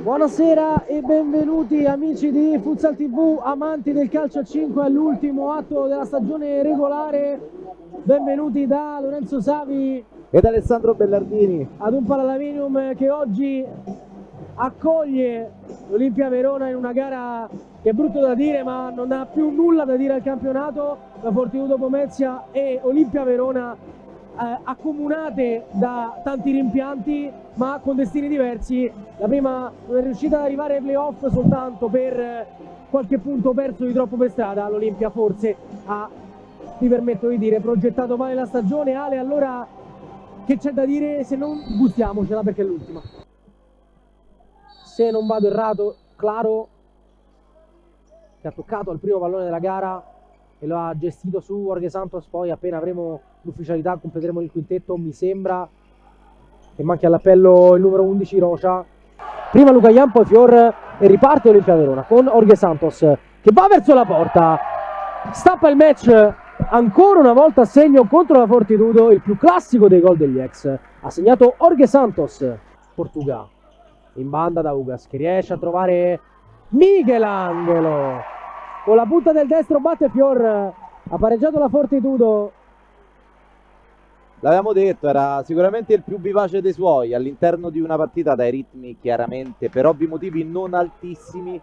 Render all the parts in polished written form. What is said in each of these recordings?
Buonasera e benvenuti amici di Futsal TV, amanti del calcio a 5 all'ultimo atto della stagione regolare. Benvenuti da Lorenzo Savi ed Alessandro Bellardini ad un Pallalaminium che oggi accoglie l'Olimpia Verona in una gara che è brutto da dire ma non ha più nulla da dire al campionato. La Fortitudo Pomezia e Olimpia Verona accomunate da tanti rimpianti ma con destini diversi. La prima non è riuscita ad arrivare ai playoff soltanto per qualche punto perso di troppo per strada. L'Olimpia forse ha, mi permetto di dire, progettato male la stagione. Ale, allora che c'è da dire se non gustiamocela perché è l'ultima? Se non vado errato, Claro che ha toccato al primo pallone della gara e lo ha gestito su Jorge Santos. Poi appena avremo l'ufficialità completeremo il quintetto. Mi sembra che manchi all'appello il numero 11 Rocha. Prima Luca Ian, poi Fior e riparte Olimpia Verona con Jorge Santos che va verso la porta, stappa il match ancora una volta a segno contro la Fortitudo, il più classico dei gol degli ex. Ha segnato Jorge Santos. Portuga in banda da Ugas che riesce a trovare Michelangelo con la punta del destro, batte Fior. Ha pareggiato la Fortitudo. L'avevamo detto, era sicuramente il più vivace dei suoi all'interno di una partita dai ritmi chiaramente per ovvi motivi non altissimi,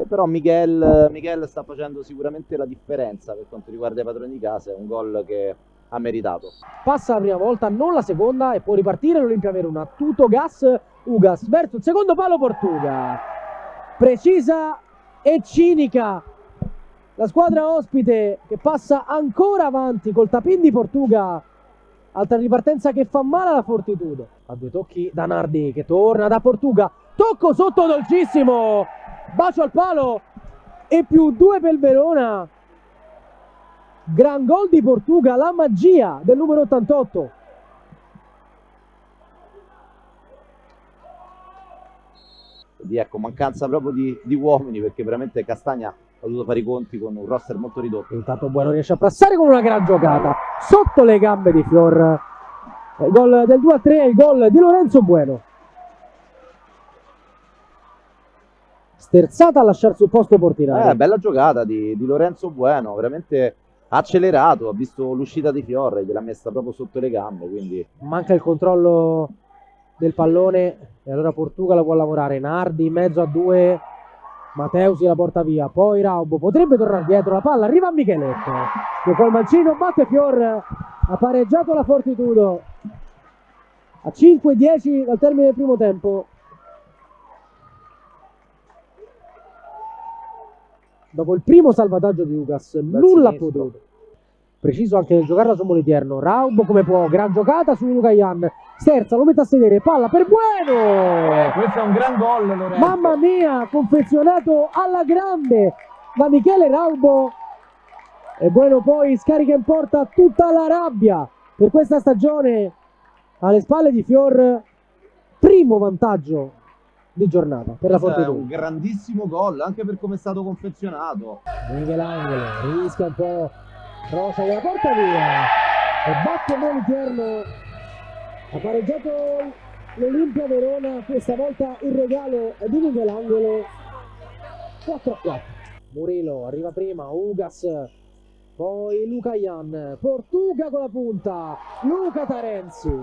però Michel sta facendo sicuramente la differenza per quanto riguarda i padroni di casa. È un gol che ha meritato. Passa la prima volta, non la seconda, e può ripartire l'Olimpia Verona. Tutto gas, Ugas verso il secondo palo. Portuga precisa e cinica la squadra ospite che passa ancora avanti col tapin di Portuga. Altra ripartenza che fa male alla Fortitudo. A due tocchi da Nardi che torna da Portuga. Tocco sotto dolcissimo. Bacio al palo e +2 per il Verona. Gran gol di Portuga, la magia del numero 88. Ecco, mancanza proprio di uomini, perché veramente Castagna ha dovuto fare i conti con un roster molto ridotto. Intanto Bueno riesce a passare con una gran giocata sotto le gambe di Fior. Il gol del 2-3, il gol di Lorenzo Bueno. Sterzata a lasciare sul posto portiere. Bella giocata di Lorenzo Bueno, veramente accelerato, ha visto l'uscita di Fior, gliel'ha messa proprio sotto le gambe, quindi manca il controllo del pallone e allora Portuga la può lavorare. Nardi in mezzo a due, Mateusi la porta via, poi Raubo potrebbe tornare dietro, la palla arriva a Micheletto che col mancino batte Fior. Ha pareggiato la Fortitudo a 5-10 dal termine del primo tempo. Dopo il primo salvataggio di Ugas, nulla ha potuto. Preciso anche nel giocarla su Moliterno. Raubo come può, gran giocata su Luca Ian. Sterza, lo mette a sedere, palla per Bueno. Questo è un gran gol, Lorenzo. Mamma mia, confezionato alla grande da Michele Raubo. E Bueno poi scarica in porta tutta la rabbia per questa stagione alle spalle di Fior. Primo vantaggio di giornata per la Fortitudo. È un grandissimo gol anche per come è stato confezionato. Michelangelo rischia un po', Rocha che la porta via e batte Moliterno. Ha pareggiato l'Olimpia Verona, questa volta il regalo è di Michelangelo. 4-4. Murillo arriva prima, Ugas, poi Luca Ian, Portuga con la punta, Luca Tarenzi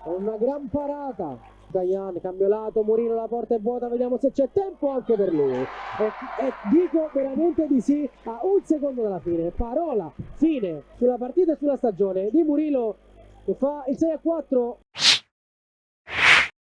con una gran parata. Ian, cambio lato, Murillo, la porta è vuota, vediamo se c'è tempo anche per lui. E dico veramente di sì a un secondo dalla fine. Parola fine sulla partita e sulla stagione di Murillo che fa il 6-4.